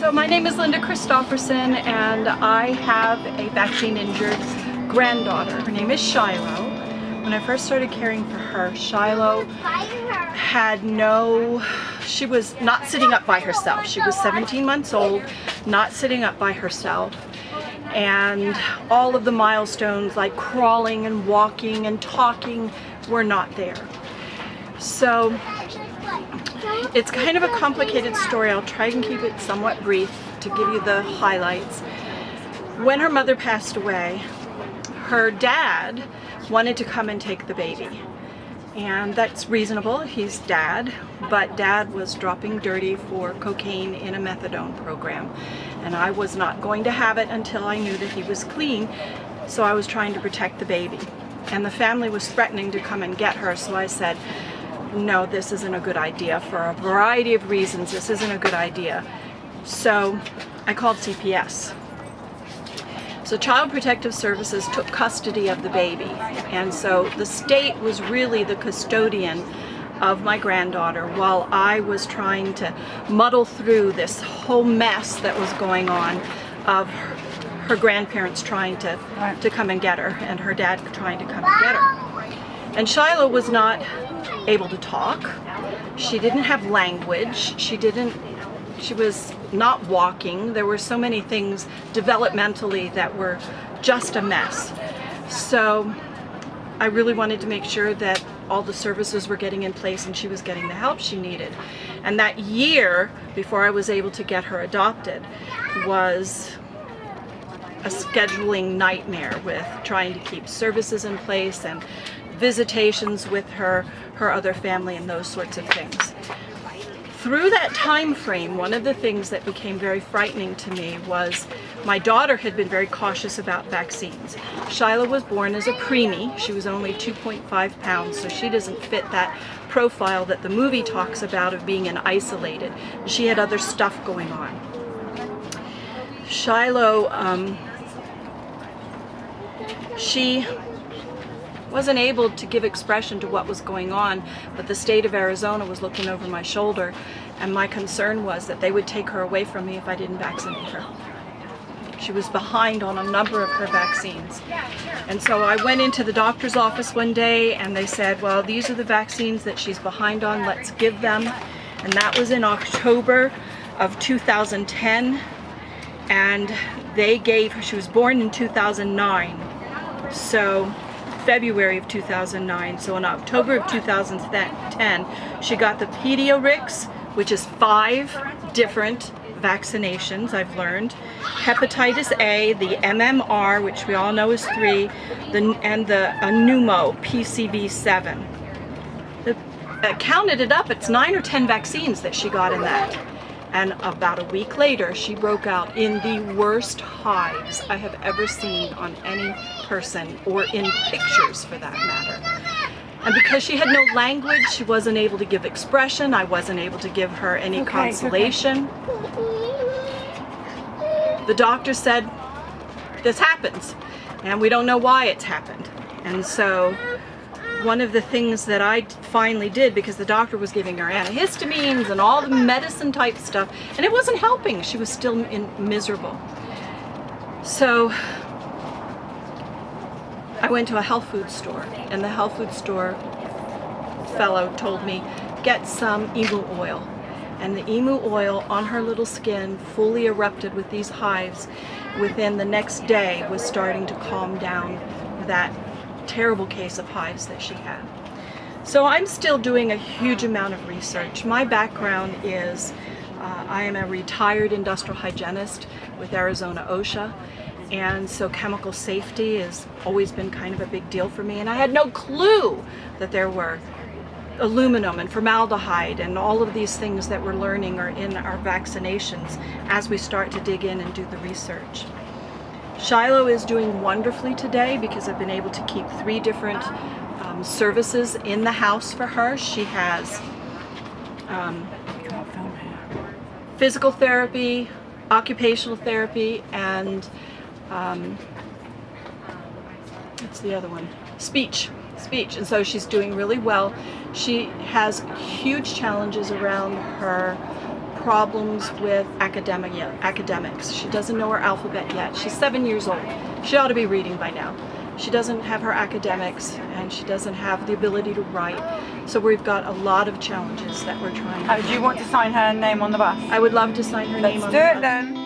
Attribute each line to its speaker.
Speaker 1: So my name is Linda Christofferson, and I have a vaccine-injured granddaughter. Her name is Shiloh. When I first started caring for her, Shiloh she was not sitting up by herself. She was 17 months old, not sitting up by herself. And all of the milestones like crawling and walking and talking were not there. So it's kind of a complicated story. I'll try and keep it somewhat brief to give you the highlights. When her mother passed away, her dad wanted to come and take the baby. And that's reasonable, he's dad, but dad was dropping dirty for cocaine in a methadone program. And I was not going to have it until I knew that he was clean, so I was trying to protect the baby. And the family was threatening to come and get her, so I said, no, this isn't a good idea. For a variety of reasons, this isn't a good idea. So I called CPS. So Child Protective Services took custody of the baby, and so the state was really the custodian of my granddaughter while I was trying to muddle through this whole mess that was going on of her grandparents trying to come and get her and her dad trying to come and get her. And Shiloh was not able to talk. She didn't have language. She was not walking. There were so many things developmentally that were just a mess. So I really wanted to make sure that all the services were getting in place and she was getting the help she needed. And that year before I was able to get her adopted was a scheduling nightmare with trying to keep services in place and visitations with her other family and those sorts of things. Through that time frame, one of the things that became very frightening to me was my daughter had been very cautious about vaccines. Shiloh was born as a preemie. She was only 2.5 pounds, so she doesn't fit that profile that the movie talks about of being an isolated. She had other stuff going on. Shiloh, she wasn't able to give expression to what was going on, but the state of Arizona was looking over my shoulder, and my concern was that they would take her away from me if I didn't vaccinate her. She was behind on a number of her vaccines. And so I went into the doctor's office one day and they said, well, these are the vaccines that she's behind on, let's give them. And that was in October of 2010. And they gave her, she was born in 2009. So February of 2009, so in October of 2010, she got the Pediorix, which is 5 different vaccinations, I've learned. Hepatitis A, the MMR, which we all know is 3, and the pneumo, PCV7. I counted it up, it's 9 or 10 vaccines that she got in that. And about a week later, she broke out in the worst hives I have ever seen on any person, or in pictures for that matter. And because she had no language, she wasn't able to give expression, I wasn't able to give her any consolation. The doctor said, this happens, and we don't know why it's happened. And so one of the things that I finally did, because the doctor was giving her antihistamines and all the medicine type stuff, and it wasn't helping. She was still miserable. So I went to a health food store, and the health food store fellow told me, get some emu oil. And the emu oil on her little skin fully erupted with these hives. Within the next day was starting to calm down that terrible case of hives that she had. So I'm still doing a huge amount of research. My background is I am a retired industrial hygienist with Arizona OSHA, and so chemical safety has always been kind of a big deal for me, and I had no clue that there were aluminum and formaldehyde and all of these things that we're learning are in our vaccinations as we start to dig in and do the research. Shiloh is doing wonderfully today because I've been able to keep 3 different services in the house for her. She has physical therapy, occupational therapy, and what's the other one? Speech. And so she's doing really well. She has huge challenges around her problems with academics. She doesn't know her alphabet yet. She's 7 years old. She ought to be reading by now. She doesn't have her academics, and she doesn't have the ability to write. So we've got a lot of challenges that we're trying to
Speaker 2: Do you want to sign her name on the bus?
Speaker 1: I would love to sign her name on the
Speaker 2: Let's do
Speaker 1: bus.
Speaker 2: it then.